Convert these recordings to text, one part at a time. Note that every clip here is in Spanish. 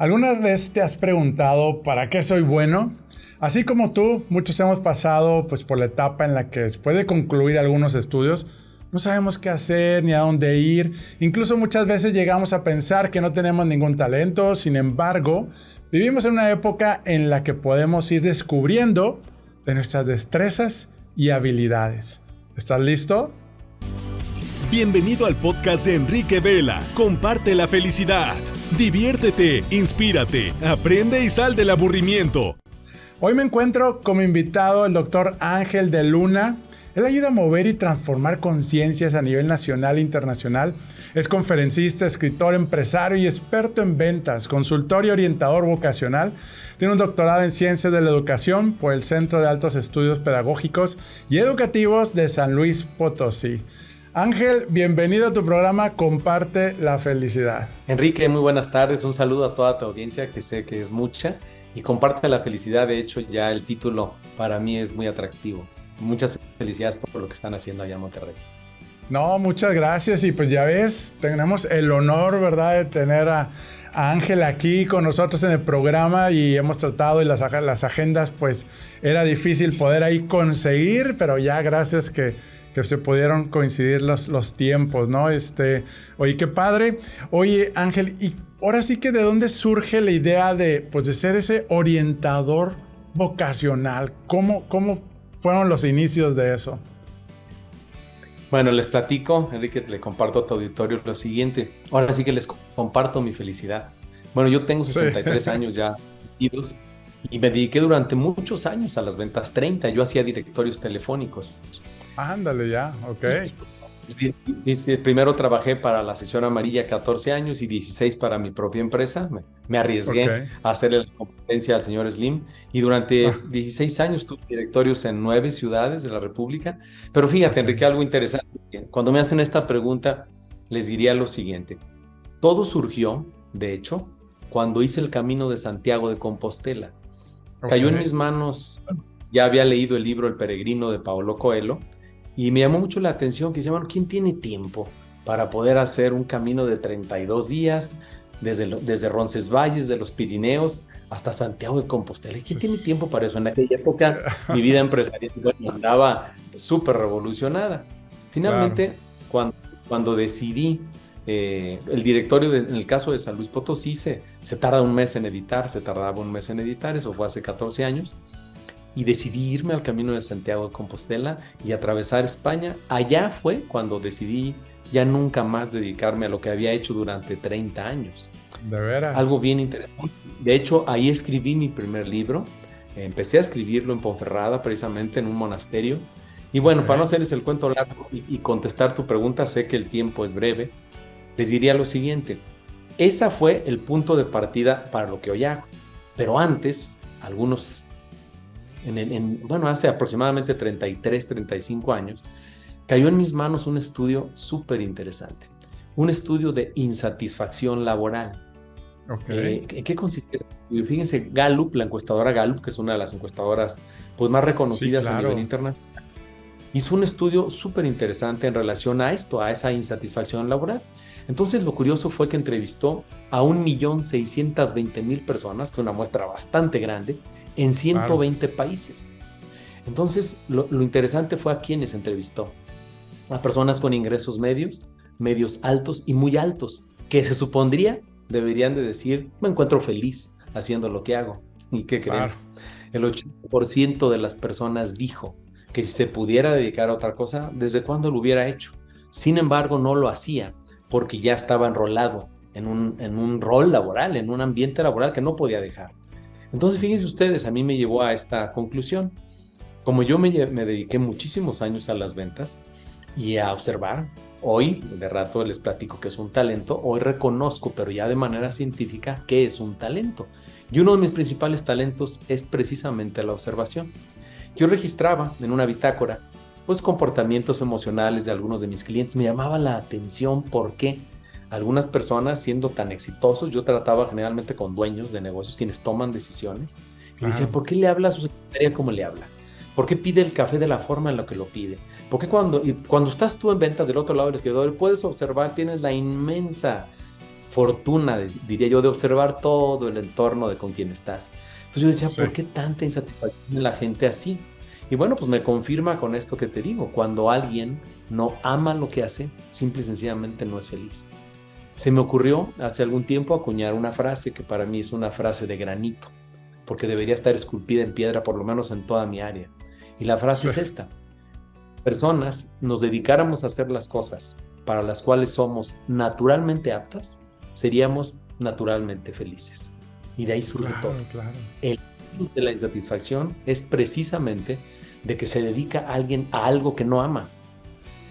¿Alguna vez te has preguntado para qué soy bueno? Así como tú, muchos hemos pasado por la etapa en la que después de concluir algunos estudios, no sabemos qué hacer ni a dónde ir. Incluso muchas veces llegamos a pensar que no tenemos ningún talento. Sin embargo, vivimos en una época en la que podemos ir descubriendo de nuestras destrezas y habilidades. ¿Estás listo? Bienvenido al podcast de Enrique Vela. Comparte la felicidad. Diviértete, inspírate, aprende y sal del aburrimiento. Hoy me encuentro como invitado el doctor Ángel de Luna. Él ayuda a mover y transformar conciencias a nivel nacional e internacional. Es conferencista, escritor, empresario y experto en ventas, consultor y orientador vocacional. Tiene un doctorado en Ciencias de la Educación por el Centro de Altos Estudios Pedagógicos y Educativos de San Luis Potosí. Ángel, bienvenido a tu programa Comparte la Felicidad. Enrique, muy buenas tardes. Un saludo a toda tu audiencia, que sé que es mucha. Y Comparte la Felicidad, de hecho, ya el título para mí es muy atractivo. Muchas felicidades por lo que están haciendo allá en Monterrey. No, muchas gracias. Y pues ya ves, tenemos el honor, ¿verdad?, de tener a Ángel aquí con nosotros en el programa y hemos tratado y las agendas, pues era difícil poder ahí conseguir, pero ya gracias que se pudieron coincidir los tiempos, ¿no? Oye, qué padre. Oye, Ángel, y ahora sí que ¿de dónde surge la idea de ser ese orientador vocacional? ¿Cómo fueron los inicios de eso? Bueno, les platico, Enrique, le comparto a tu auditorio lo siguiente. Ahora sí que les comparto mi felicidad. Bueno, yo tengo 63 años ya vividos y me dediqué durante muchos años a las ventas, 30. Yo hacía directorios telefónicos. Ándale ya, ok. Primero trabajé para la sección amarilla 14 años y 16 para mi propia empresa. Me arriesgué a hacerle la competencia al señor Slim y durante 16 años tuve directorios en 9 ciudades de la República. Pero fíjate, Enrique, algo interesante. Cuando me hacen esta pregunta, les diría lo siguiente. Todo surgió, de hecho, cuando hice el Camino de Santiago de Compostela. Cayó en mis manos, ya había leído el libro El Peregrino de Paulo Coelho, y me llamó mucho la atención que decía, bueno, ¿quién tiene tiempo para poder hacer un camino de 32 días desde Roncesvalles, de los Pirineos, hasta Santiago de Compostela? ¿Quién tiene tiempo para eso? En aquella época mi vida empresarial andaba súper revolucionada. Finalmente, cuando decidí, el directorio, en el caso de San Luis Potosí, se tardaba un mes en editar, eso fue hace 14 años. Y decidí irme al Camino de Santiago de Compostela y atravesar España. Allá fue cuando decidí ya nunca más dedicarme a lo que había hecho durante 30 años. ¿De veras? Algo bien interesante. De hecho, ahí escribí mi primer libro. Empecé a escribirlo en Ponferrada, precisamente en un monasterio. Y bueno, para no hacerles el cuento largo y contestar tu pregunta, sé que el tiempo es breve, les diría lo siguiente. Esa fue el punto de partida para lo que hoy hago. Pero antes, hace aproximadamente 33, 35 años, cayó en mis manos un estudio súper interesante. Un estudio de insatisfacción laboral. ¿En qué consiste este estudio? Fíjense, Gallup, la encuestadora Gallup, que es una de las encuestadoras más reconocidas a nivel internacional, hizo un estudio súper interesante en relación a esto, a esa insatisfacción laboral. Entonces, lo curioso fue que entrevistó a 1.620.000 personas, que es una muestra bastante grande, en 120 países. Entonces, lo interesante fue a quienes entrevistó. A personas con ingresos medios altos y muy altos, que se supondría deberían de decir, me encuentro feliz haciendo lo que hago. ¿Y qué creen? El 80% de las personas dijo que si se pudiera dedicar a otra cosa, ¿desde cuándo lo hubiera hecho? Sin embargo, no lo hacía porque ya estaba enrolado en un rol laboral, en un ambiente laboral que no podía dejar. Entonces, fíjense ustedes, a mí me llevó a esta conclusión. Como yo me dediqué muchísimos años a las ventas y a observar, hoy, de rato les platico que es un talento, hoy reconozco, pero ya de manera científica, qué es un talento. Y uno de mis principales talentos es precisamente la observación. Yo registraba en una bitácora, comportamientos emocionales de algunos de mis clientes. Me llamaba la atención por qué algunas personas, siendo tan exitosos, yo trataba generalmente con dueños de negocios, quienes toman decisiones, y decía, ¿por qué le habla a su secretaria como le habla? ¿Por qué pide el café de la forma en la que lo pide? ¿Por qué cuando estás tú en ventas del otro lado del escritorio, puedes observar, tienes la inmensa fortuna, diría yo, de observar todo el entorno de con quien estás. Entonces yo decía, Sí. ¿por qué tanta insatisfacción en la gente así? Y bueno, pues me confirma con esto que te digo, cuando alguien no ama lo que hace, simple y sencillamente no es feliz. Se me ocurrió hace algún tiempo acuñar una frase que para mí es una frase de granito, porque debería estar esculpida en piedra, por lo menos en toda mi área. Y la frase Sí. es esta: personas nos dedicáramos a hacer las cosas para las cuales somos naturalmente aptas, seríamos naturalmente felices. Y de ahí surge todo. Claro. El virus de la insatisfacción es precisamente de que se dedica a alguien a algo que no ama.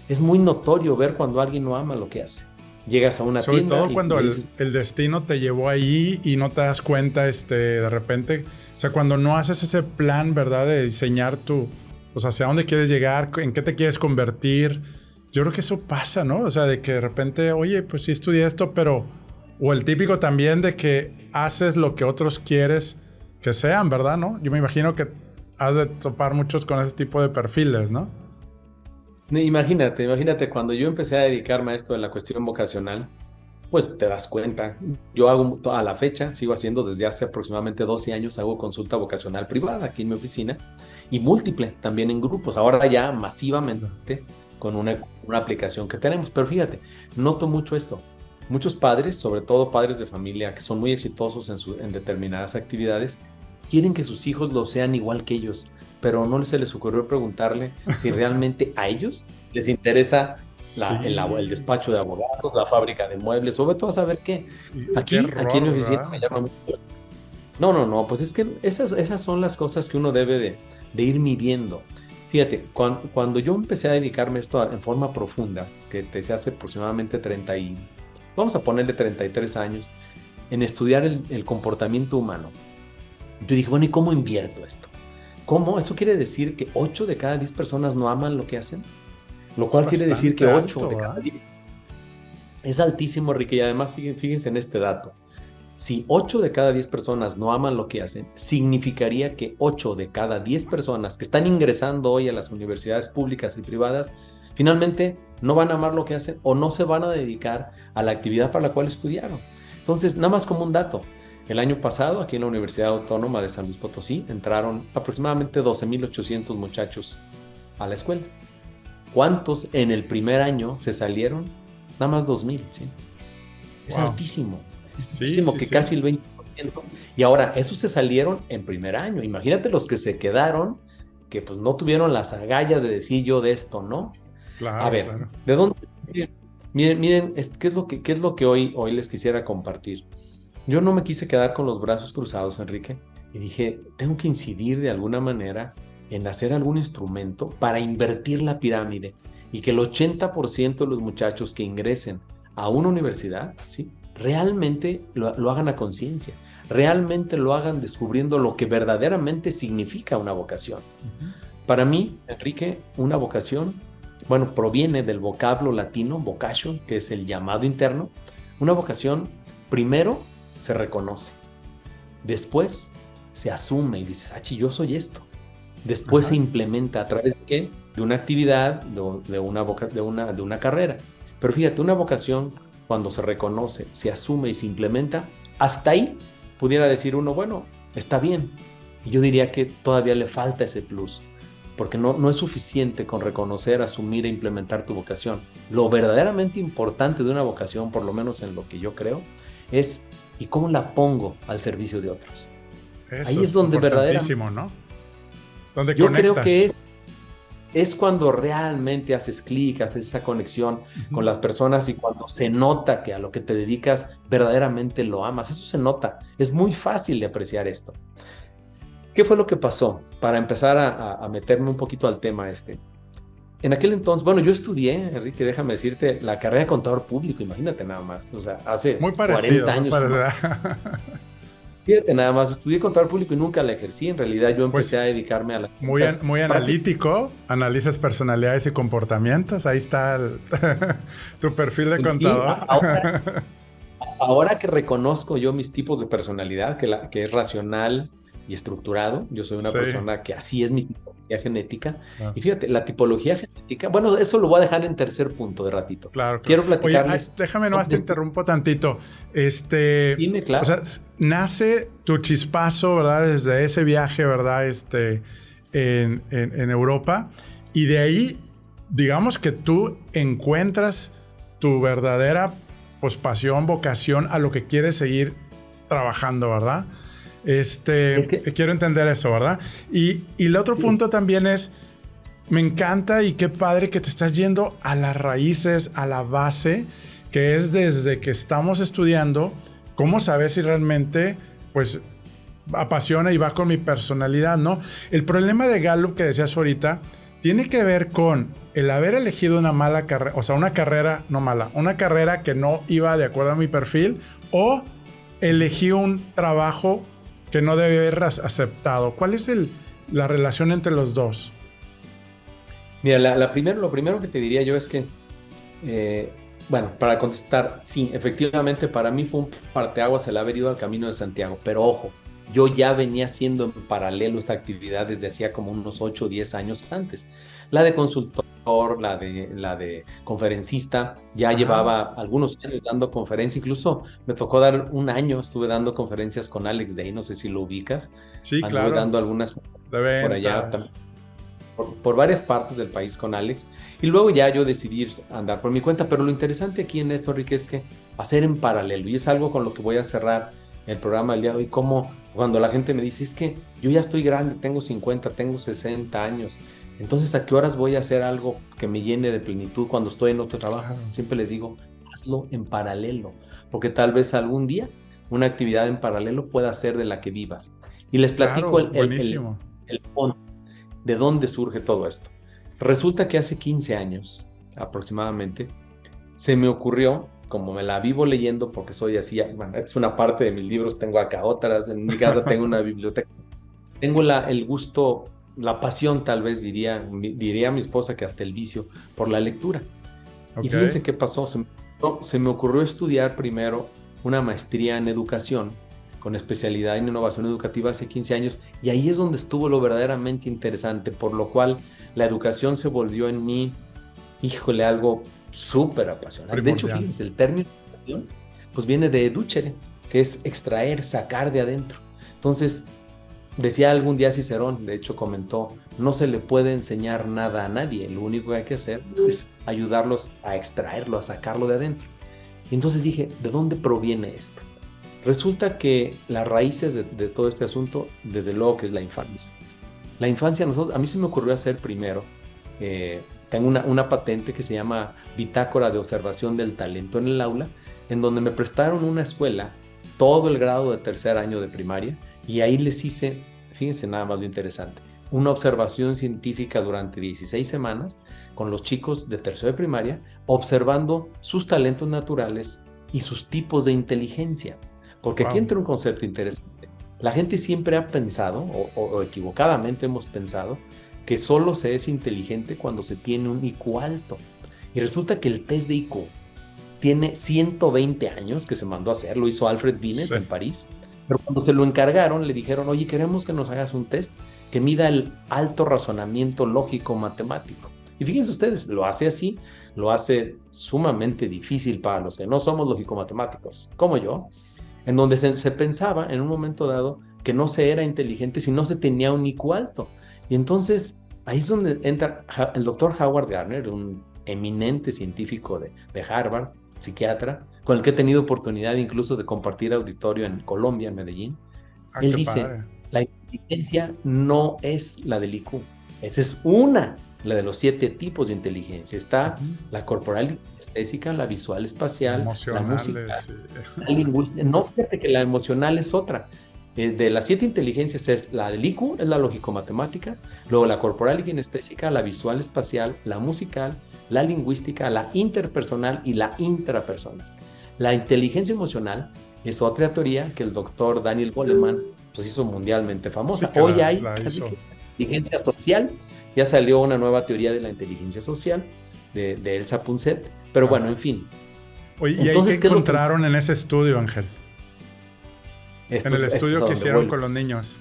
Es muy notorio ver cuando alguien no ama lo que hace. Llegas a una Sobre tienda todo y cuando dices, el destino te llevó ahí y no te das cuenta de repente. O sea, cuando no haces ese plan, ¿verdad? De diseñar pues hacia dónde quieres llegar, en qué te quieres convertir. Yo creo que eso pasa, ¿no? O sea, de que de repente, oye, pues sí estudié esto, pero... O el típico también de que haces lo que otros quieres que sean, ¿verdad? ¿No? Yo me imagino que has de topar muchos con ese tipo de perfiles, ¿no? imagínate, cuando yo empecé a dedicarme a esto de la cuestión vocacional, pues te das cuenta. Yo hago a la fecha, sigo haciendo desde hace aproximadamente 12 años, hago consulta vocacional privada aquí en mi oficina y múltiple, también en grupos, ahora ya masivamente con una aplicación que tenemos. Pero fíjate, noto mucho esto. Muchos padres, sobre todo padres de familia que son muy exitosos en determinadas actividades, quieren que sus hijos lo sean igual que ellos, pero no se les ocurrió preguntarle si realmente a ellos les interesa el despacho de abogados, la fábrica de muebles, sobre todo a saber qué. Aquí en mi oficina me llama mucho. No, pues es que esas son las cosas que uno debe de ir midiendo. Fíjate, cuando yo empecé a dedicarme a esto en forma profunda, que desde hace aproximadamente vamos a ponerle 33 años, en estudiar el comportamiento humano, yo dije, bueno, ¿y cómo invierto esto? ¿Cómo? Eso quiere decir que 8 de cada 10 personas no aman lo que hacen, lo cual quiere decir que 8 de cada 10 es altísimo, Enrique, y además fíjense en este dato. Si 8 de cada 10 personas no aman lo que hacen, significaría que 8 de cada 10 personas que están ingresando hoy a las universidades públicas y privadas, finalmente no van a amar lo que hacen o no se van a dedicar a la actividad para la cual estudiaron. Entonces, nada más como un dato, el año pasado aquí en la Universidad Autónoma de San Luis Potosí entraron aproximadamente 12,800 muchachos a la escuela. ¿Cuántos en el primer año se salieron? Nada más 2,000, ¿sí? Es altísimo. Casi el 20%. Y ahora, esos se salieron en primer año. Imagínate los que se quedaron, que pues no tuvieron las agallas de decir yo de esto, ¿no? Claro, a ver, claro. ¿de dónde? Miren, ¿qué es lo que hoy les quisiera compartir? Yo no me quise quedar con los brazos cruzados, Enrique, y dije, tengo que incidir de alguna manera en hacer algún instrumento para invertir la pirámide y que el 80% de los muchachos que ingresen a una universidad, ¿sí?, realmente lo hagan a conciencia, realmente lo hagan descubriendo lo que verdaderamente significa una vocación. Para mí, Enrique, una vocación, bueno, proviene del vocablo latino, vocation, que es el llamado interno. Una vocación, primero, se reconoce. Después, se asume y dices, yo soy esto. Después se implementa a través de ¿qué? De una actividad, de una carrera. Pero fíjate, una vocación, cuando se reconoce, se asume y se implementa, hasta ahí pudiera decir uno, bueno, está bien. Y yo diría que todavía le falta ese plus, porque no es suficiente con reconocer, asumir e implementar tu vocación. Lo verdaderamente importante de una vocación, por lo menos en lo que yo creo, es ¿y cómo la pongo al servicio de otros? Eso ahí es donde verdaderamente, ¿no? Donde yo conectas. creo que es cuando realmente haces clic, haces esa conexión con las personas y cuando se nota que a lo que te dedicas verdaderamente lo amas. Eso se nota. Es muy fácil de apreciar esto. ¿Qué fue lo que pasó? Para empezar a meterme un poquito al tema este. En aquel entonces, bueno, yo estudié, Enrique, déjame decirte, la carrera de contador público, imagínate nada más. O sea, hace muy parecido, 40 años. Muy parecido. Fíjate nada más, estudié contador público y nunca la ejercí. En realidad yo empecé a dedicarme a la... Muy analítico, analizas personalidades y comportamientos. Ahí está tu perfil de contador. Sí, ahora que reconozco yo mis tipos de personalidad, que es racional y estructurado, yo soy una persona que así es mi tipología genética. Y fíjate, la tipología genética Bueno, eso lo voy a dejar en tercer punto de ratito. Claro. Quiero platicarles. Oye, déjame nomás te interrumpo tantito. Dime, claro. O sea, nace tu chispazo, ¿verdad? Desde ese viaje, ¿verdad? En Europa. Y de ahí, digamos que tú encuentras tu verdadera, pues, pasión, vocación a lo que quieres seguir trabajando, ¿verdad? Quiero entender eso, ¿verdad? Y el otro punto también es, me encanta y qué padre que te estás yendo a las raíces, a la base, que es desde que estamos estudiando, cómo saber si realmente, pues, apasiona y va con mi personalidad, ¿no? El problema de Gallup que decías ahorita tiene que ver con el haber elegido una mala carrera, o sea, una carrera no mala, una carrera que no iba de acuerdo a mi perfil, o elegí un trabajo que no debe haber aceptado. ¿Cuál es la relación entre los dos? Mira, lo primero que te diría yo es que, bueno, para contestar, sí, efectivamente para mí fue un parteaguas el haber ido al Camino de Santiago, pero ojo, yo ya venía haciendo en paralelo esta actividad desde hacía como unos 8 o 10 años antes. La de consultor, la de conferencista, ya llevaba algunos años dando conferencias, incluso me tocó dar un año, estuve dando conferencias con Alex Day, no sé si lo ubicas. Sí, claro. Dando algunas de ventas. Por allá, por varias partes del país con Alex, y luego ya yo decidí andar por mi cuenta, pero lo interesante aquí en esto, Enrique, es que hacer en paralelo, y es algo con lo que voy a cerrar el programa del día de hoy, como cuando la gente me dice, es que yo ya estoy grande, tengo 50, tengo 60 años, entonces ¿a qué horas voy a hacer algo que me llene de plenitud cuando estoy en otro trabajo? Siempre les digo, hazlo en paralelo, porque tal vez algún día una actividad en paralelo pueda ser de la que vivas. Y les platico el fondo. ¿De dónde surge todo esto? Resulta que hace 15 años aproximadamente se me ocurrió, como me la vivo leyendo porque soy así, bueno, es una parte de mis libros, tengo acá otras, en mi casa tengo una biblioteca, tengo el gusto, la pasión tal vez diría mi esposa que hasta el vicio por la lectura. Okay. Y fíjense qué pasó, se me ocurrió estudiar primero una maestría en educación con especialidad en innovación educativa hace 15 años, y ahí es donde estuvo lo verdaderamente interesante, por lo cual la educación se volvió en mí, híjole, algo súper apasionante. De hecho, fíjense, el término educación, pues viene de educere, que es extraer, sacar de adentro. Entonces, decía algún día Cicerón, de hecho comentó, no se le puede enseñar nada a nadie, lo único que hay que hacer es ayudarlos a extraerlo, a sacarlo de adentro. Y entonces dije, ¿de dónde proviene esto? Resulta que las raíces de todo este asunto, desde luego que es la infancia. La infancia, a mí se me ocurrió hacer primero, tengo una patente que se llama Bitácora de Observación del Talento en el Aula, en donde me prestaron una escuela, todo el grado de tercer año de primaria, y ahí les hice, fíjense nada más lo interesante, una observación científica durante 16 semanas con los chicos de tercero de primaria, observando sus talentos naturales y sus tipos de inteligencia. Porque aquí entra un concepto interesante. La gente siempre ha pensado, o equivocadamente hemos pensado, que solo se es inteligente cuando se tiene un IQ alto. Y resulta que el test de IQ tiene 120 años que se mandó a hacer, lo hizo Alfred Binet en París. Pero cuando se lo encargaron, le dijeron, oye, queremos que nos hagas un test que mida el alto razonamiento lógico matemático. Y fíjense ustedes, lo hace así, lo hace sumamente difícil para los que no somos lógico-matemáticos, como yo, en donde se pensaba en un momento dado que no se era inteligente si no se tenía un IQ alto. Y entonces ahí es donde entra el doctor Howard Gardner, un eminente científico de Harvard, psiquiatra, con el que he tenido oportunidad incluso de compartir auditorio en Colombia, en Medellín. Él dice, padre. La inteligencia no es la del IQ, esa es la de los 7 tipos de inteligencia. Está la corporal estésica, la visual espacial, la musical, la lingüística. No, fíjate que la emocional es otra. De las 7 inteligencias es la del IQ, es la lógico-matemática, luego la corporal y kinestésica, la visual espacial, la musical, la lingüística, la interpersonal y la intrapersonal. La inteligencia emocional es otra teoría que el doctor Daniel Goleman pues hizo mundialmente famosa. Sí, hoy hay inteligencia social. Ya salió una nueva teoría de la inteligencia social de Elsa Punset, pero bueno, en fin. Oye, ¿y entonces, ahí qué encontraron en ese estudio, Ángel? En el estudio que hicieron con los niños.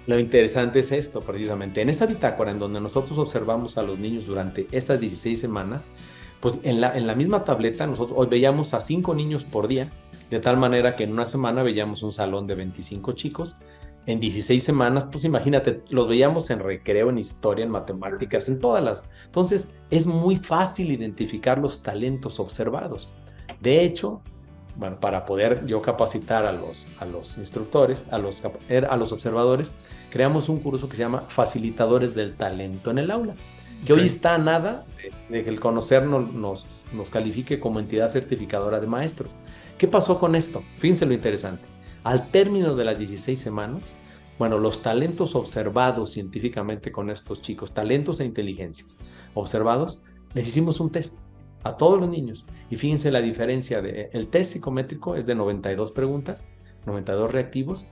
Lo interesante es esto, precisamente. En esta bitácora en donde nosotros observamos a los niños durante estas 16 semanas, pues en la misma tableta nosotros hoy veíamos a 5 niños por día, de tal manera que en una semana veíamos un salón de 25 chicos. En 16 semanas, pues imagínate, los veíamos en recreo, en historia, en matemáticas, en todas las... Entonces, es muy fácil identificar los talentos observados. De hecho, bueno, para poder yo capacitar a los instructores, a los observadores, creamos un curso que se llama Facilitadores del Talento en el Aula, que hoy está a nada de que el conocer nos califique como entidad certificadora de maestros. ¿Qué pasó con esto? Fíjense lo interesante. Al término de las 16 semanas, bueno, los talentos observados científicamente con estos chicos, talentos e inteligencias observados, les hicimos un test a todos los niños. Y fíjense la diferencia. El test psicométrico es de 92 preguntas, 92 reactivos.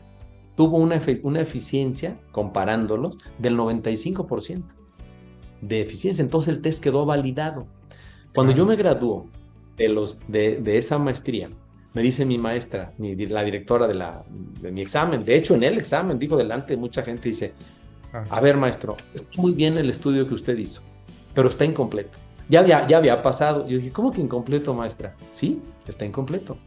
Tuvo una eficiencia, comparándolos, del 95% de eficiencia. Entonces el test quedó validado. Cuando yo me graduó de esa maestría, me dice mi maestra, la directora de mi examen, de hecho en el examen, dijo delante de mucha gente, dice, a ver maestro, está muy bien el estudio que usted hizo, pero está incompleto. Ya había pasado. Yo dije, ¿cómo que incompleto, maestra? Sí, está incompleto.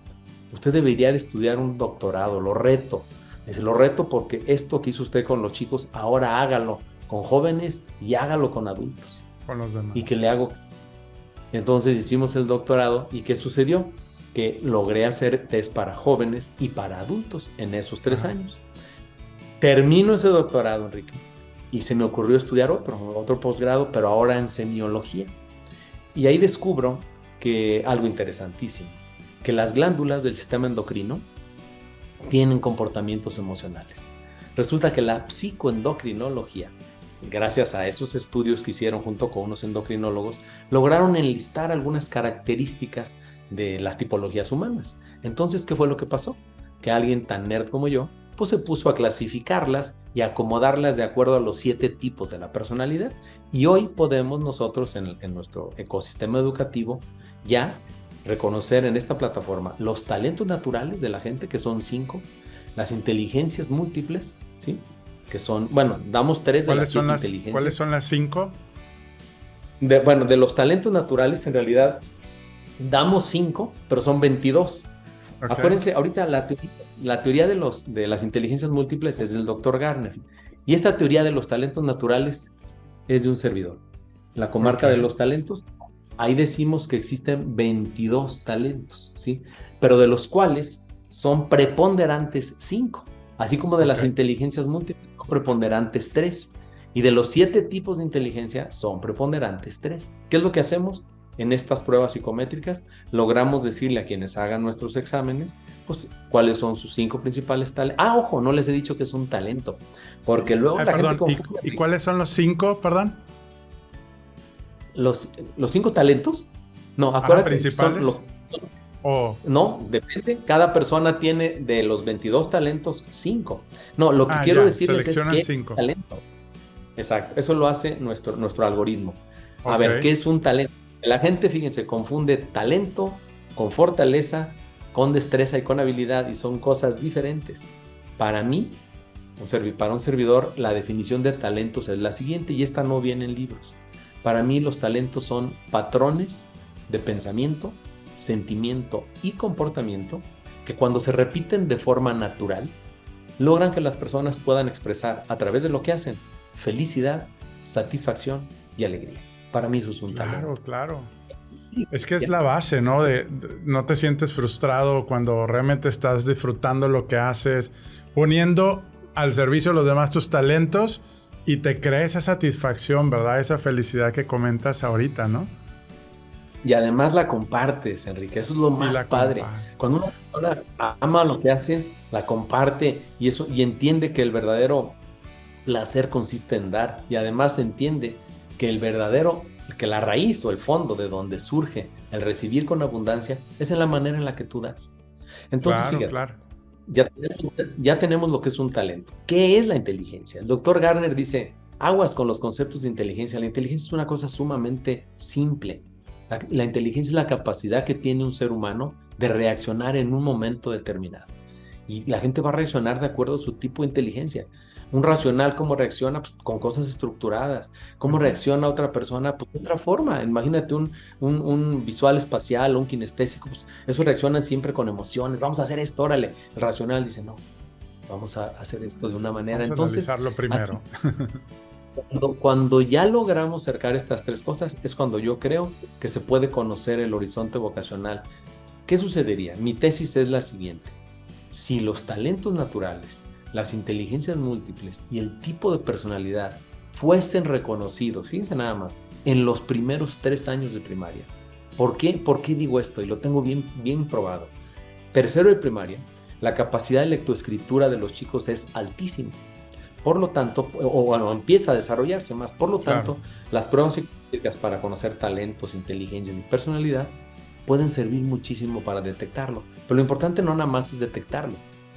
Usted debería de estudiar un doctorado, lo reto. Dice, lo reto porque esto que hizo usted con los chicos, ahora hágalo con jóvenes y hágalo con adultos. Con los demás. Y que le hago. Entonces hicimos el doctorado y ¿qué sucedió? Que logré hacer test para jóvenes y para adultos en esos 3 años. Termino ese doctorado, Enrique, y se me ocurrió estudiar otro posgrado, pero ahora en semiología. Y ahí descubro que algo interesantísimo, que las glándulas del sistema endocrino tienen comportamientos emocionales. Resulta que la psicoendocrinología, gracias a esos estudios que hicieron junto con unos endocrinólogos, lograron enlistar algunas características de las tipologías humanas. Entonces, ¿qué fue lo que pasó? Que alguien tan nerd como yo, pues se puso a clasificarlas y acomodarlas de acuerdo a los 7 tipos de la personalidad. Y hoy podemos nosotros en nuestro ecosistema educativo ya reconocer en esta plataforma los talentos naturales de la gente, que son 5, las inteligencias múltiples, ¿sí? Que son, bueno, damos 3 de las 7 inteligencias. ¿Cuáles son las 5? De los talentos naturales en realidad damos 5, pero son 22. Okay. Acuérdense, ahorita la teoría de las inteligencias múltiples es del Dr. Garner. Y esta teoría de los talentos naturales es de un servidor. La comarca de los talentos, ahí decimos que existen 22 talentos, ¿sí? Pero de los cuales son preponderantes 5. Así como de las inteligencias múltiples son preponderantes 3. Y de los 7 tipos de inteligencia son preponderantes 3. ¿Qué es lo que hacemos? En estas pruebas psicométricas logramos decirle a quienes hagan nuestros exámenes, pues, cuáles son sus 5 principales talentos. Ojo, no les he dicho que es un talento, porque luego gente confunde. ¿Y cuáles son los 5, perdón? ¿Los 5 talentos? No, acuérdate. ¿Principales? No, depende. Cada persona tiene de los 22 talentos 5. No, lo que quiero decirles es que 5. Talento. Exacto, eso lo hace nuestro algoritmo. A ver, ¿qué es un talento? La gente, fíjense, confunde talento con fortaleza, con destreza y con habilidad, y son cosas diferentes. Para mí, para un servidor, la definición de talentos es la siguiente, y esta no viene en libros. Para mí, los talentos son patrones de pensamiento, sentimiento y comportamiento que cuando se repiten de forma natural, logran que las personas puedan expresar a través de lo que hacen felicidad, satisfacción y alegría. Para mí eso es un talento. Claro. Es que es la base, ¿no? No te sientes frustrado cuando realmente estás disfrutando lo que haces, poniendo al servicio de los demás tus talentos, y te crea esa satisfacción, ¿verdad? Esa felicidad que comentas ahorita, ¿no? Y además la compartes, Enrique. Eso es lo más padre. Cuando una persona ama lo que hace, la comparte y entiende que el verdadero placer consiste en dar, y además entiende que la raíz o el fondo de donde surge el recibir con abundancia es en la manera en la que tú das. Entonces, fíjate, ya tenemos lo que es un talento. ¿Qué es la inteligencia? El doctor Garner dice, aguas con los conceptos de inteligencia. La inteligencia es una cosa sumamente simple. La inteligencia es la capacidad que tiene un ser humano de reaccionar en un momento determinado. Y la gente va a reaccionar de acuerdo a su tipo de inteligencia. Un racional, ¿cómo reacciona? Pues con cosas estructuradas. ¿Cómo reacciona otra persona? Pues de otra forma. Imagínate un visual espacial o un kinestésico, pues eso reacciona siempre con emociones. Vamos a hacer esto, órale. El racional dice, no, vamos a hacer esto de una manera. Vamos a analizarlo primero. Cuando ya logramos acercar estas tres cosas, es cuando yo creo que se puede conocer el horizonte vocacional. ¿Qué sucedería? Mi tesis es la siguiente. Si los talentos naturales, las inteligencias múltiples y el tipo de personalidad fuesen reconocidos, fíjense nada más, en los primeros 3 años de primaria. ¿Por qué? ¿Por qué digo esto? Y lo tengo bien probado. Tercero de primaria, la capacidad de lectoescritura de los chicos es altísima. Por lo tanto, o empieza a desarrollarse más. Por lo tanto, las pruebas psicológicas para conocer talentos, inteligencia y personalidad pueden servir muchísimo para detectarlo. Pero lo importante no nada más es detectarlo.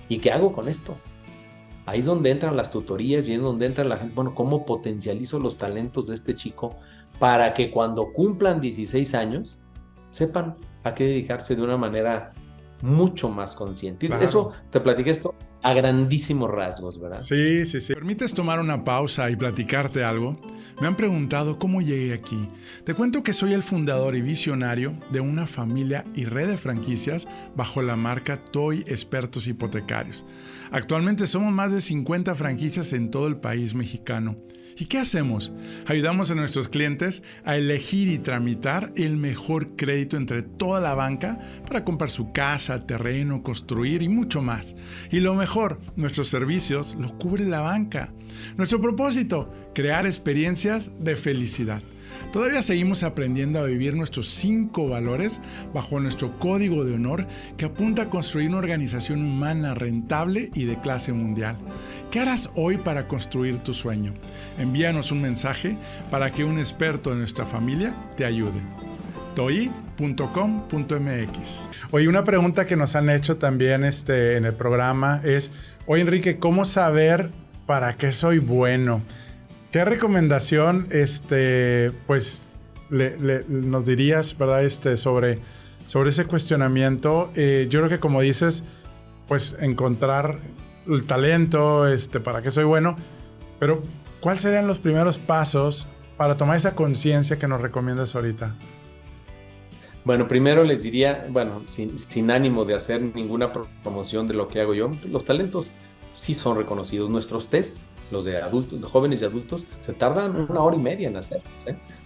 ¿Y qué hago con esto? Ahí es donde entran las tutorías y es donde entra la gente. Bueno, ¿cómo potencializo los talentos de este chico para que cuando cumplan 16 años sepan a qué dedicarse de una manera mucho más consciente? Claro. Eso, te platiqué esto a grandísimos rasgos, ¿verdad? Sí. ¿Permites tomar una pausa y platicarte algo? Me han preguntado cómo llegué aquí. Te cuento que soy el fundador y visionario de una familia y red de franquicias bajo la marca Toy Expertos Hipotecarios. Actualmente somos más de 50 franquicias en todo el país mexicano. ¿Y qué hacemos? Ayudamos a nuestros clientes a elegir y tramitar el mejor crédito entre toda la banca para comprar su casa, terreno, construir y mucho más. Y lo mejor, nuestros servicios los cubre la banca. Nuestro propósito, crear experiencias de felicidad. Todavía seguimos aprendiendo a vivir nuestros 5 valores bajo nuestro código de honor que apunta a construir una organización humana rentable y de clase mundial. ¿Qué harás hoy para construir tu sueño? Envíanos un mensaje para que un experto de nuestra familia te ayude. toi.com.mx. Oye, una pregunta que nos han hecho también en el programa es, oye Enrique, ¿cómo saber para qué soy bueno? ¿Qué recomendación pues nos dirías, verdad, sobre ese cuestionamiento? Yo creo que, como dices, pues encontrar el talento, para qué soy bueno, pero ¿cuáles serían los primeros pasos para tomar esa conciencia que nos recomiendas ahorita? Bueno, primero les diría, sin ánimo de hacer ninguna promoción de lo que hago yo, los talentos sí son reconocidos. Nuestros tests, los de adultos, de jóvenes y adultos, se tardan 1 hora y media en hacer.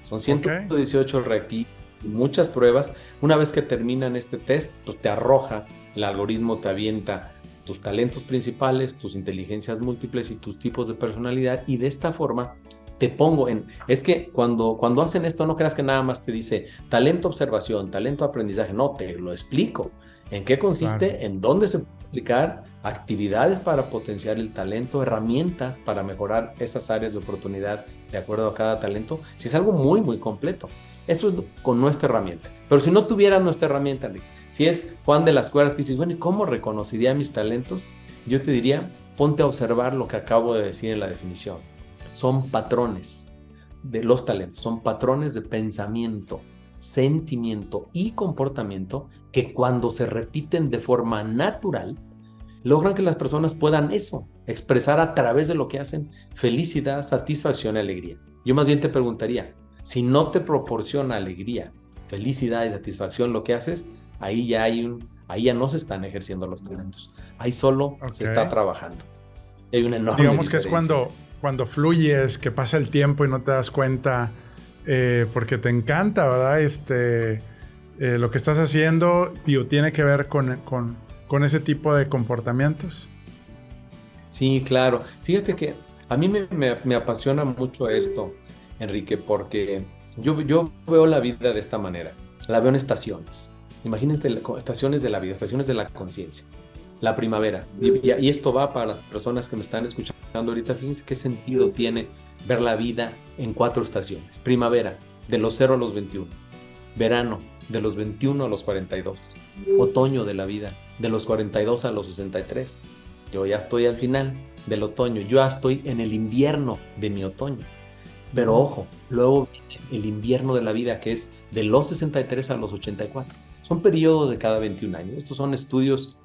Son 118 requisitos, muchas pruebas. Una vez que terminan este test, pues te arroja, el algoritmo te avienta tus talentos principales, tus inteligencias múltiples y tus tipos de personalidad, y de esta forma te pongo en... Es que cuando hacen esto, no creas que nada más te dice talento observación, talento aprendizaje. No, te lo explico. ¿En qué consiste? Claro. ¿En dónde se puede aplicar? Actividades para potenciar el talento, herramientas para mejorar esas áreas de oportunidad de acuerdo a cada talento. Si es algo muy, muy completo. Eso es con nuestra herramienta. Pero si no tuviera nuestra herramienta, Enrique, si es Juan de las Cuerdas que dices, bueno, ¿y cómo reconocería mis talentos? Yo te diría, ponte a observar lo que acabo de decir en la definición. Son patrones de los talentos, son patrones de pensamiento, sentimiento y comportamiento que cuando se repiten de forma natural, logran que las personas puedan expresar a través de lo que hacen felicidad, satisfacción y alegría. Yo más bien te preguntaría, si no te proporciona alegría, felicidad y satisfacción lo que haces, ahí ya no se están ejerciendo los talentos, ahí solo se está trabajando. Hay una enorme Digamos diferencia. Que es cuando fluyes, que pasa el tiempo y no te das cuenta, porque te encanta, ¿verdad? Lo que estás haciendo tiene que ver con ese tipo de comportamientos. Sí, claro. Fíjate que a mí me apasiona mucho esto, Enrique, porque yo veo la vida de esta manera. La veo en estaciones. Imagínate estaciones de la vida, estaciones de la conciencia. La primavera. Y esto va para las personas que me están escuchando ahorita. Fíjense qué sentido tiene ver la vida en 4 estaciones. Primavera, de los 0 a los 21. Verano, de los 21 a los 42. Otoño de la vida, de los 42 a los 63. Yo ya estoy al final del otoño. Yo ya estoy en el invierno de mi otoño. Pero ojo, luego viene el invierno de la vida, que es de los 63 a los 84. Son periodos de cada 21 años. Estos son estudios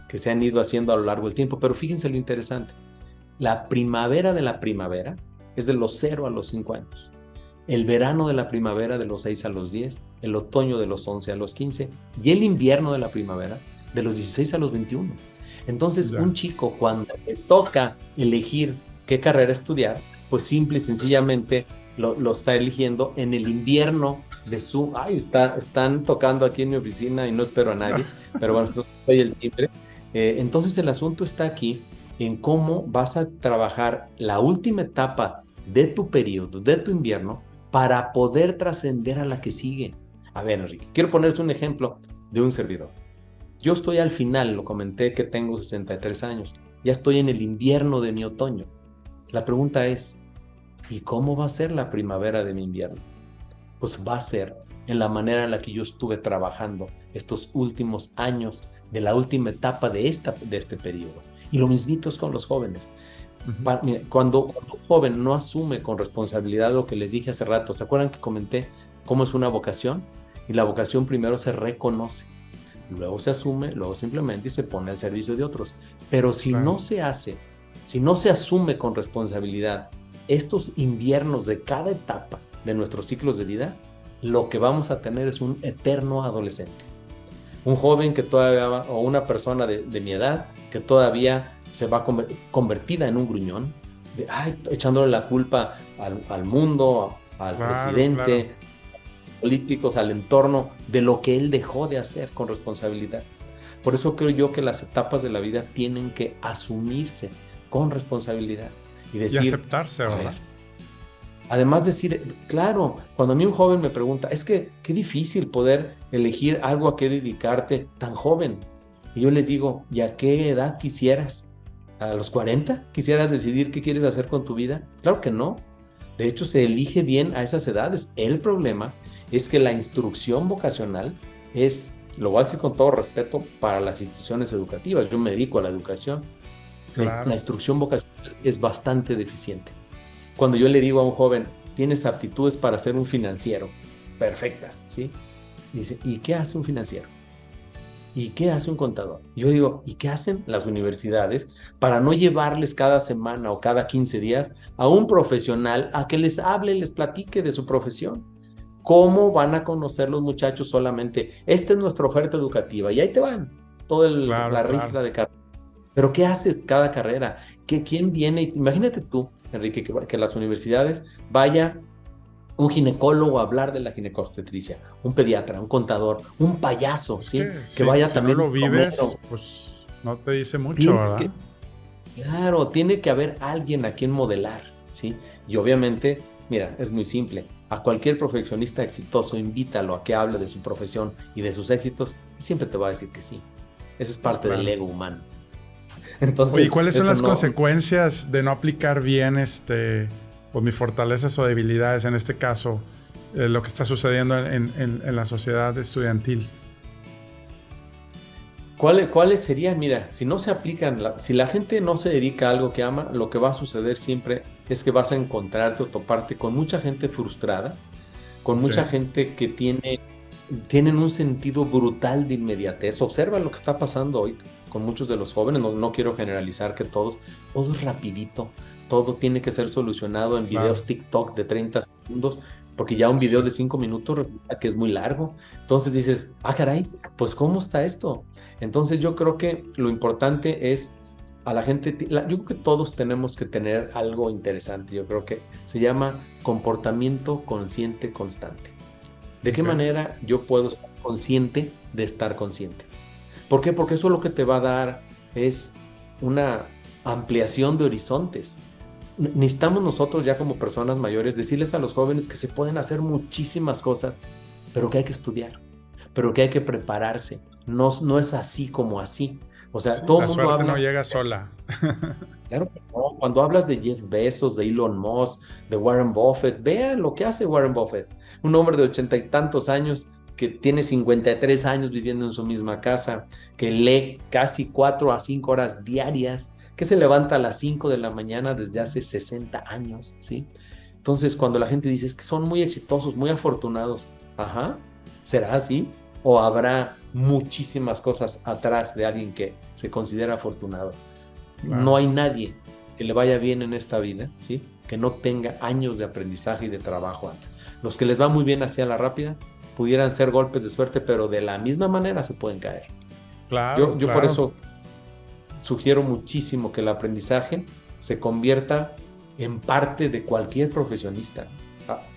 que se han ido haciendo a lo largo del tiempo. Pero fíjense lo interesante. La primavera de la primavera es de los 0 a los 5 años. El verano de la primavera de los 6 a los 10, el otoño de los 11 a los 15 y el invierno de la primavera de los 16 a los 21. Entonces, un chico cuando le toca elegir qué carrera estudiar, pues simple y sencillamente lo está eligiendo en el invierno de su... Están tocando aquí en mi oficina y no espero a nadie, pero bueno, estoy el timbre. Entonces el asunto está aquí en cómo vas a trabajar la última etapa de tu periodo, de tu invierno, para poder trascender a la que sigue. A ver, Enrique, quiero ponerte un ejemplo de un servidor. Yo estoy al final, lo comenté que tengo 63 años, ya estoy en el invierno de mi otoño. La pregunta es, ¿y cómo va a ser la primavera de mi invierno? Pues va a ser en la manera en la que yo estuve trabajando estos últimos años de la última etapa de este periodo. Y lo mismito es con los jóvenes. Cuando un joven no asume con responsabilidad lo que les dije hace rato, ¿se acuerdan que comenté cómo es una vocación? Y la vocación primero se reconoce, luego se asume, luego simplemente se pone al servicio de otros. Pero si no se hace, si no se asume con responsabilidad estos inviernos de cada etapa de nuestros ciclos de vida, lo que vamos a tener es un eterno adolescente. Un joven que todavía, o una persona de mi edad, que todavía se va convertida en un gruñón, echándole la culpa al mundo, al presidente, políticos, al entorno, de lo que él dejó de hacer con responsabilidad. Por eso creo yo que las etapas de la vida tienen que asumirse con responsabilidad. Y aceptarse, ¿verdad? Además decir, claro, cuando a mí un joven me pregunta, es que qué difícil poder elegir algo a qué dedicarte tan joven. Y yo les digo, ¿y a qué edad quisieras? ¿A los 40? ¿Quisieras decidir qué quieres hacer con tu vida? Claro que no. De hecho, se elige bien a esas edades. El problema es que la instrucción vocacional es, lo voy a decir con todo respeto, para las instituciones educativas. Yo me dedico a la educación. La instrucción vocacional es bastante deficiente. Cuando yo le digo a un joven, tienes aptitudes para ser un financiero, perfectas, ¿sí? Y dice, ¿y qué hace un financiero? ¿Y qué hace un contador? Y yo digo, ¿y qué hacen las universidades para no llevarles cada semana o cada 15 días a un profesional a que les hable, les platique de su profesión? ¿Cómo van a conocer los muchachos solamente? Esta es nuestra oferta educativa y ahí te van, toda la ristra de carreras. Pero ¿qué hace cada carrera? ¿Quién viene? Imagínate tú, Enrique, que las universidades vaya un ginecólogo a hablar de la ginecobstetricia, un pediatra, un contador, un payaso, ¿sí? Que vaya también. Si no lo vives, pues no te dice mucho, ¿verdad? Claro, tiene que haber alguien a quien modelar, ¿sí? Y obviamente, mira, es muy simple. A cualquier profesionista exitoso, invítalo a que hable de su profesión y de sus éxitos, y siempre te va a decir que sí. Eso es parte del ego humano. Entonces, oye, ¿cuáles son las consecuencias de no aplicar bien pues mis fortalezas o debilidades, en este caso, lo que está sucediendo en la sociedad estudiantil? ¿Cuáles serían? Mira, si no se aplican, si la gente no se dedica a algo que ama, lo que va a suceder siempre es que vas a encontrarte o toparte con mucha gente frustrada, con mucha gente que tienen un sentido brutal de inmediatez. Observa lo que está pasando hoy con muchos de los jóvenes, no quiero generalizar que todo es rapidito, todo tiene que ser solucionado en videos TikTok de 30 segundos, porque ya un video de 5 minutos resulta que es muy largo. Entonces dices, caray, pues ¿cómo está esto? Entonces yo creo que lo importante es a la gente, yo creo que todos tenemos que tener algo interesante, yo creo que se llama comportamiento consciente constante. ¿De qué manera yo puedo ser consciente de estar consciente? ¿Por qué? Porque eso lo que te va a dar es una ampliación de horizontes. Necesitamos nosotros ya como personas mayores decirles a los jóvenes que se pueden hacer muchísimas cosas, pero que hay que estudiar, pero que hay que prepararse. No es así como así. O sea, todo el mundo habla... La suerte no llega sola. Claro que no. Cuando hablas de Jeff Bezos, de Elon Musk, de Warren Buffett, vean lo que hace Warren Buffett. Un hombre de 80 y tantos años que tiene 53 años viviendo en su misma casa, que lee casi 4 a 5 horas diarias, que se levanta a las 5 de la mañana desde hace 60 años, ¿sí? Entonces, cuando la gente dice es que son muy exitosos, muy afortunados, ¿será así? ¿O habrá muchísimas cosas atrás de alguien que se considera afortunado? No hay nadie que le vaya bien en esta vida, ¿sí? Que no tenga años de aprendizaje y de trabajo antes. Los que les va muy bien hacia la rápida pudieran ser golpes de suerte, pero de la misma manera se pueden caer. Claro, yo por eso sugiero muchísimo que el aprendizaje se convierta en parte de cualquier profesionista.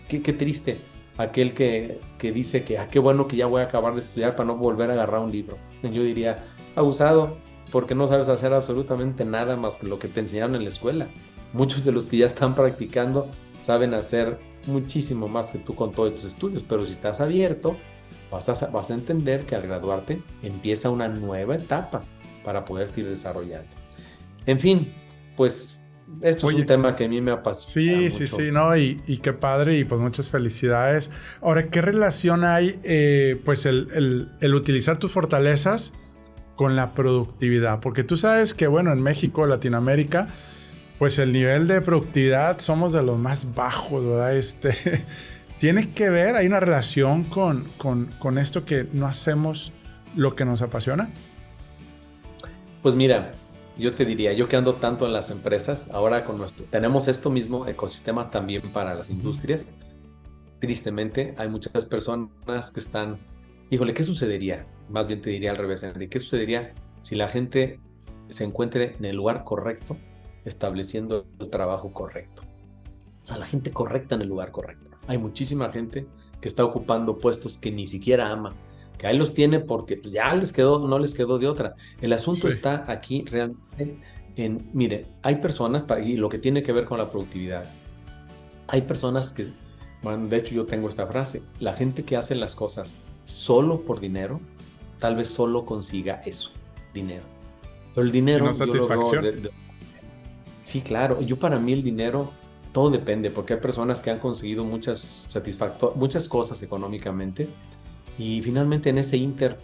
Qué triste aquel que dice que qué bueno que ya voy a acabar de estudiar para no volver a agarrar un libro. Yo diría, abusado, porque no sabes hacer absolutamente nada más que lo que te enseñaron en la escuela. Muchos de los que ya están practicando saben hacer muchísimo más que tú con todos tus estudios, pero si estás abierto, vas a entender que al graduarte empieza una nueva etapa para poderte ir desarrollando. En fin, pues esto es un tema que a mí me apasiona mucho. Sí, no, y qué padre, y pues muchas felicidades. Ahora, ¿qué relación hay pues el utilizar tus fortalezas con la productividad? Porque tú sabes que, bueno, en México, Latinoamérica, pues el nivel de productividad somos de los más bajos, ¿verdad? ¿Tiene que ver, hay una relación con esto que no hacemos lo que nos apasiona? Pues mira, yo te diría, yo que ando tanto en las empresas, ahora tenemos esto mismo ecosistema también para las industrias. Tristemente, hay muchas personas que están, híjole, ¿qué sucedería? Más bien te diría al revés, Henry, ¿qué sucedería si la gente se encuentre en el lugar correcto, estableciendo el trabajo correcto? O sea, la gente correcta en el lugar correcto. Hay muchísima gente que está ocupando puestos que ni siquiera ama, que ahí los tiene porque pues, ya no les quedó de otra. El asunto está aquí realmente mire, hay personas, y lo que tiene que ver con la productividad, hay personas que, bueno, de hecho yo tengo esta frase, la gente que hace las cosas solo por dinero, tal vez solo consiga eso, dinero. Pero el dinero... No satisfacción. Sí, claro. Para mí el dinero, todo depende, porque hay personas que han conseguido muchas cosas económicamente, y finalmente en ese inter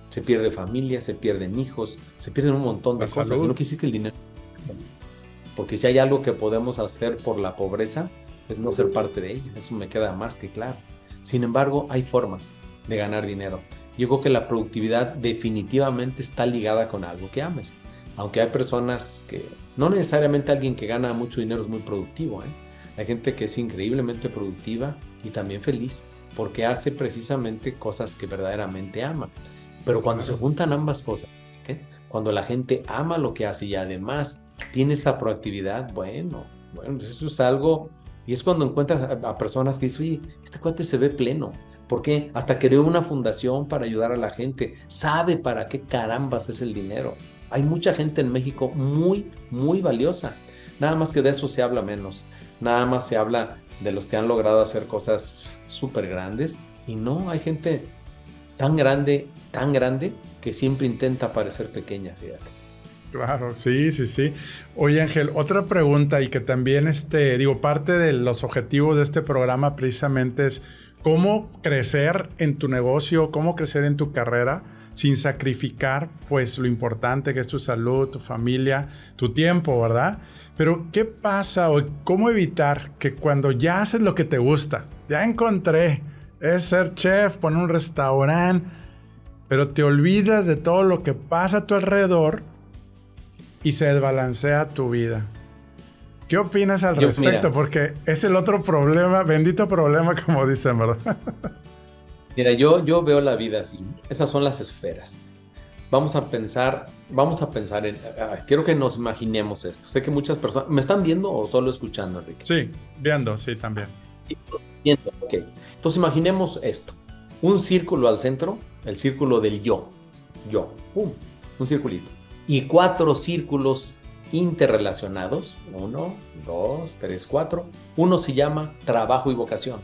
se pierde familia, se pierden hijos, se pierden un montón de cosas. Y no quiere decir que el dinero... Porque si hay algo que podemos hacer por la pobreza, es no ser parte de ella. Eso me queda más que claro. Sin embargo, hay formas de ganar dinero. Yo creo que la productividad definitivamente está ligada con algo que ames. Aunque hay personas que... No necesariamente alguien que gana mucho dinero es muy productivo, ¿eh? Hay gente que es increíblemente productiva y también feliz, porque hace precisamente cosas que verdaderamente ama. Pero cuando se juntan ambas cosas, ¿eh? Cuando la gente ama lo que hace y además tiene esa proactividad, bueno, pues eso es algo... Y es cuando encuentras a personas que dicen, oye, este cuate se ve pleno. ¿Por qué? Hasta creó una fundación para ayudar a la gente. Sabe para qué carambas es el dinero. Hay mucha gente en México muy, muy valiosa. Nada más que de eso se habla menos. Nada más se habla de los que han logrado hacer cosas súper grandes. Y no, hay gente tan grande, que siempre intenta parecer pequeña, fíjate. Claro, sí. Oye, Ángel, otra pregunta, y que también, parte de los objetivos de este programa precisamente es cómo crecer en tu negocio, cómo crecer en tu carrera sin sacrificar, pues, lo importante que es tu salud, tu familia, tu tiempo, ¿verdad? Pero, ¿qué pasa o cómo evitar que cuando ya haces lo que te gusta, ya encontré, es ser chef, poner un restaurante, pero te olvidas de todo lo que pasa a tu alrededor y se desbalancea tu vida? ¿Qué opinas al respecto? Porque es el otro problema, bendito problema, como dicen, ¿verdad? Mira, yo veo la vida así. Esas son las esferas. Vamos a pensar en... quiero que nos imaginemos esto. Sé que muchas personas... ¿Me están viendo o solo escuchando, Enrique? Sí, viendo, sí, también. Viendo, ok. Entonces imaginemos esto. Un círculo al centro, el círculo del yo. Un circulito. Y 4 círculos interrelacionados, 1, 2, 3, 4. Uno se llama trabajo y vocación,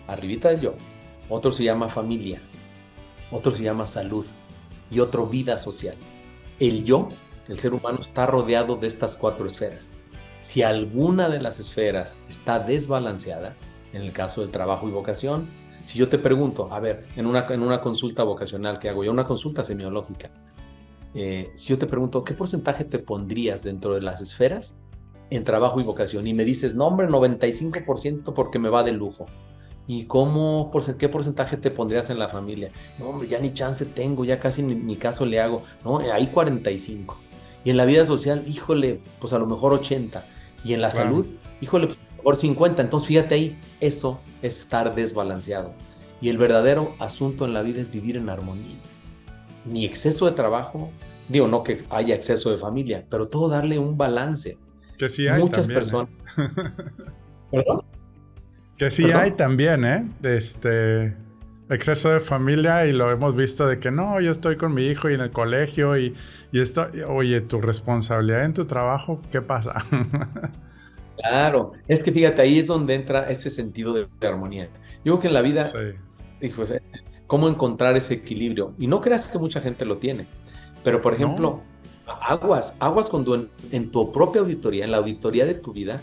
arribita del yo. Otro se llama familia, otro se llama salud y otro vida social. El yo, el ser humano, está rodeado de estas 4 esferas. Si alguna de las esferas está desbalanceada, en el caso del trabajo y vocación, si yo te pregunto, a ver, en una consulta vocacional que hago yo, una consulta semiológica, si yo te pregunto, ¿qué porcentaje te pondrías dentro de las esferas en trabajo y vocación? Y me dices, no hombre, 95% porque me va de lujo. ¿Y qué porcentaje te pondrías en la familia? No hombre, ya ni chance tengo, ya casi ni caso le hago. No, ahí 45. Y en la vida social, híjole, pues a lo mejor 80. Y en la salud, híjole, pues a lo mejor 50. Entonces fíjate ahí, eso es estar desbalanceado. Y el verdadero asunto en la vida es vivir en armonía. Ni exceso de trabajo, digo, no que haya exceso de familia, pero todo darle un balance. Que sí hay muchas también, personas. ¿Perdón? Que sí hay también, exceso de familia, y lo hemos visto de que no, yo estoy con mi hijo y en el colegio y esto, oye, tu responsabilidad en tu trabajo, ¿qué pasa? Claro, es que fíjate, ahí es donde entra ese sentido de armonía. Yo creo que en la vida, Sí. hijo, cómo encontrar ese equilibrio. Y no creas que mucha gente lo tiene, pero por ejemplo, aguas cuando en tu propia auditoría, en la auditoría de tu vida,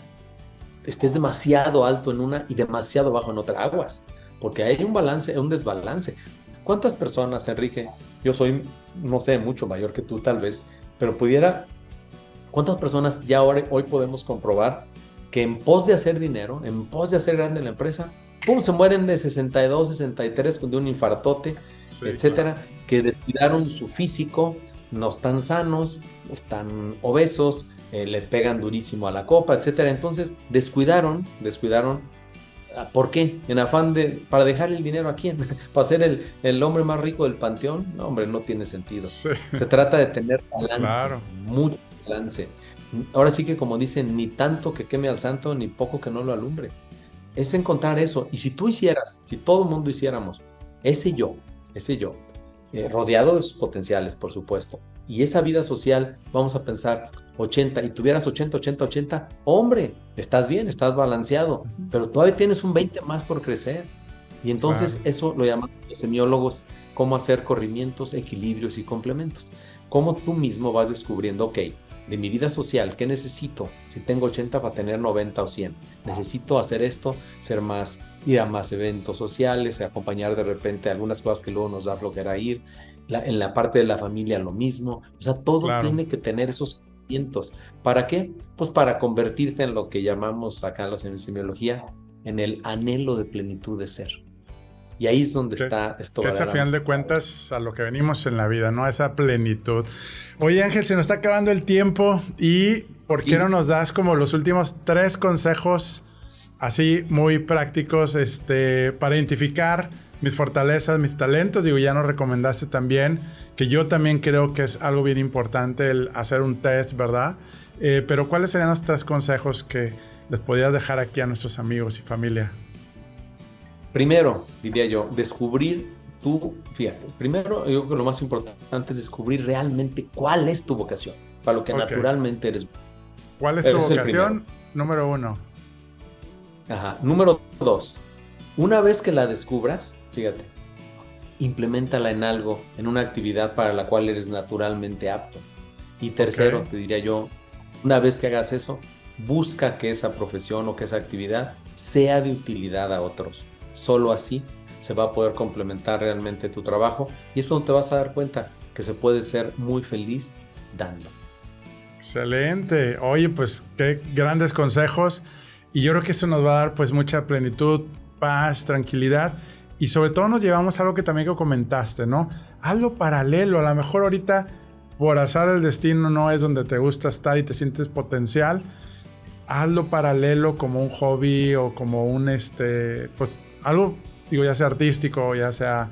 estés demasiado alto en una y demasiado bajo en otra. Aguas, porque hay un balance, un desbalance. ¿Cuántas personas, Enrique? Yo soy, no sé, mucho mayor que tú tal vez, pero ¿cuántas personas ya hoy podemos comprobar que en pos de hacer dinero, en pos de hacer grande la empresa, ¡pum!, se mueren de 62, 63 de un infartote, etcétera, claro, que descuidaron su físico, no están sanos, están obesos, le pegan durísimo a la copa, etcétera? Entonces descuidaron. ¿Por qué? En afán para dejar el dinero a quién, para ser el hombre más rico del panteón. No, hombre, no tiene sentido. Sí. Se trata de tener balance, claro, mucho balance. Ahora sí que, como dicen, ni tanto que queme al santo, ni poco que no lo alumbre. Es encontrar eso. Y si todo el mundo hiciéramos ese yo, rodeado de sus potenciales, por supuesto, y esa vida social, vamos a pensar 80, y tuvieras 80, hombre, estás bien, estás balanceado, pero todavía tienes un 20 más por crecer. Y entonces eso lo llaman los semiólogos, cómo hacer corrimientos, equilibrios y complementos. Cómo tú mismo vas descubriendo, ok, de mi vida social, ¿qué necesito? Si tengo 80 para tener 90 o 100. Necesito hacer esto, ir a más eventos sociales, acompañar de repente algunas cosas que luego nos da flojera ir. En la parte de la familia lo mismo. O sea, todo tiene que tener esos conocimientos. ¿Para qué? Pues para convertirte en lo que llamamos acá en semiología, en el anhelo de plenitud de ser. Y ahí es donde está esto. Que es a final de cuentas a lo que venimos en la vida, ¿no? Esa plenitud. Oye, Ángel, se nos está acabando el tiempo, y ¿por qué no nos das como los últimos 3 consejos así muy prácticos para identificar mis fortalezas, mis talentos? Digo, ya nos recomendaste también, que yo también creo que es algo bien importante el hacer un test, ¿verdad? Pero ¿cuáles serían los 3 consejos que les podrías dejar aquí a nuestros amigos y familia? Primero, diría yo, primero yo creo que lo más importante es descubrir realmente cuál es tu vocación, para lo que naturalmente eres. ¿Cuál es tu vocación? Número 1. Ajá. Número 2, una vez que la descubras, fíjate, impleméntala en algo, en una actividad para la cual eres naturalmente apto. Y tercero, te diría yo, una vez que hagas eso, busca que esa profesión o que esa actividad sea de utilidad a otros. Solo así se va a poder complementar realmente tu trabajo, y es cuando te vas a dar cuenta que se puede ser muy feliz dando. Excelente. Oye, pues qué grandes consejos, y yo creo que eso nos va a dar pues mucha plenitud, paz, tranquilidad, y sobre todo nos llevamos a algo que también comentaste, ¿no? Hazlo paralelo. A lo mejor ahorita por azar del destino no es donde te gusta estar y te sientes potencial. Hazlo paralelo como un hobby o como un pues algo, digo, ya sea artístico, ya sea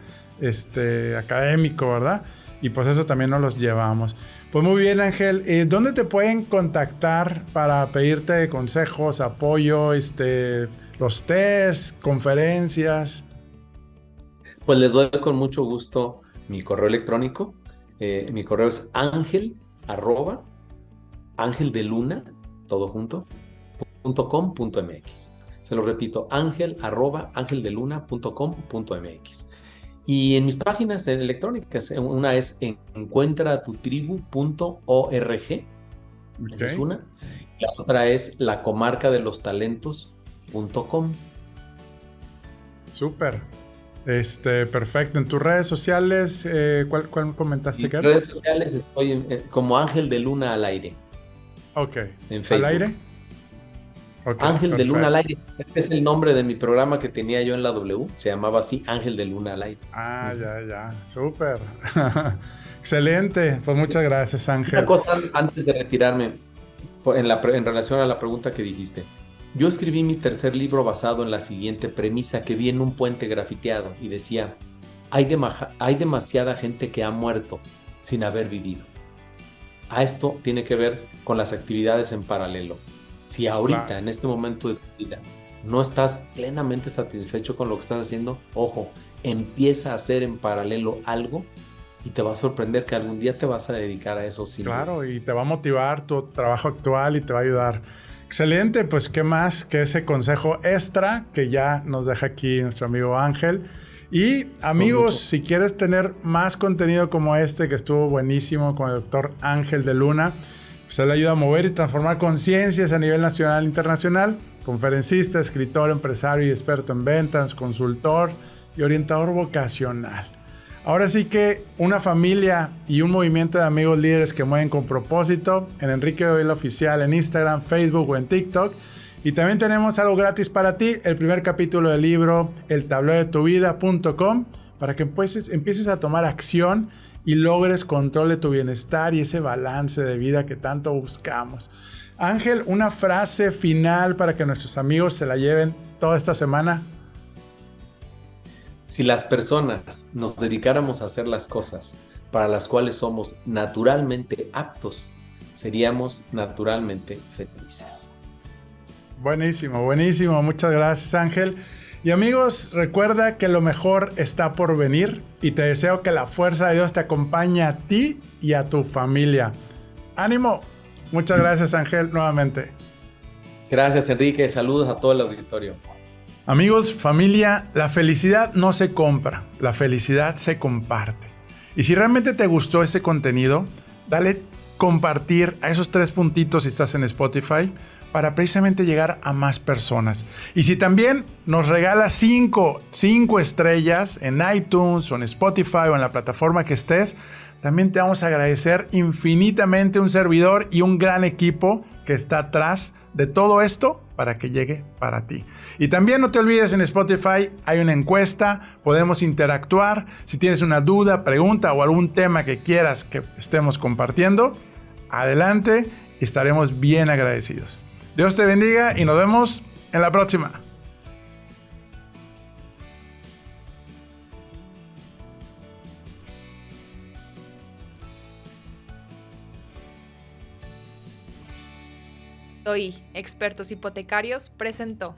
académico, ¿verdad? Y pues eso también nos los llevamos. Pues muy bien, Ángel. ¿Dónde te pueden contactar para pedirte consejos, apoyo, los tests, conferencias? Pues les doy con mucho gusto mi correo electrónico. Mi correo es angeldeluna, todo junto, .com.mx. Se lo repito, angeldeluna.com.mx. Y en mis páginas electrónicas, una es encuentratutribu.org, esa es una. La otra es lacomarcadelostalentos.com. Súper. Perfecto. ¿En tus redes sociales cuál comentaste que era? En redes sociales estoy como Ángel de Luna al aire. Ok. En Facebook. ¿Al aire? Ok, Ángel de Luna al perfecto. aire. Este es el nombre de mi programa que tenía yo en la W. Se llamaba así, Ángel de Luna al aire. Ah, ya. Súper. Excelente. Pues muchas gracias, Una Ángel. cosa antes de retirarme, en relación a la pregunta que dijiste. Yo escribí mi tercer libro basado en la siguiente premisa que vi en un puente grafiteado y decía, hay demasiada gente que ha muerto sin haber vivido. A esto tiene que ver con las actividades en paralelo. Si Claro. ahorita, en este momento de tu vida, no estás plenamente satisfecho con lo que estás haciendo, ojo, empieza a hacer en paralelo algo y te va a sorprender que algún día te vas a dedicar a eso sin duda. Claro, y te va a motivar tu trabajo actual y te va a ayudar. Excelente, pues qué más que ese consejo extra que ya nos deja aquí nuestro amigo Ángel. Y Con amigos, mucho. si quieres tener más contenido como este que estuvo buenísimo con el doctor Ángel de Luna, pues él ayuda a mover y transformar conciencias a nivel nacional e internacional. Conferencista, escritor, empresario y experto en ventas, consultor y orientador vocacional. Ahora sí que una familia y un movimiento de amigos líderes que mueven con propósito en Enrique Vela Oficial en Instagram, Facebook o en TikTok. Y también tenemos algo gratis para ti, el primer capítulo del libro eltablerodetuvida.com para que empieces a tomar acción y logres control de tu bienestar y ese balance de vida que tanto buscamos. Ángel, una frase final para que nuestros amigos se la lleven toda esta semana. Si las personas nos dedicáramos a hacer las cosas para las cuales somos naturalmente aptos, seríamos naturalmente felices. Buenísimo, buenísimo. Muchas gracias, Ángel. Y amigos, recuerda que lo mejor está por venir y te deseo que la fuerza de Dios te acompañe a ti y a tu familia. ¡Ánimo! Muchas gracias, Ángel, nuevamente. Gracias, Enrique. Saludos a todo el auditorio. Amigos, familia, la felicidad no se compra, la felicidad se comparte. Y si realmente te gustó este contenido, dale compartir a esos 3 puntitos si estás en Spotify para precisamente llegar a más personas. Y si también nos regalas 5 estrellas en iTunes o en Spotify o en la plataforma que estés, también te vamos a agradecer infinitamente un servidor y un gran equipo que está atrás de todo esto para que llegue para ti. Y también no te olvides, en Spotify hay una encuesta, podemos interactuar. Si tienes una duda, pregunta o algún tema que quieras que estemos compartiendo, adelante, estaremos bien agradecidos. Dios te bendiga y nos vemos en la próxima. Hoy, Expertos Hipotecarios presentó.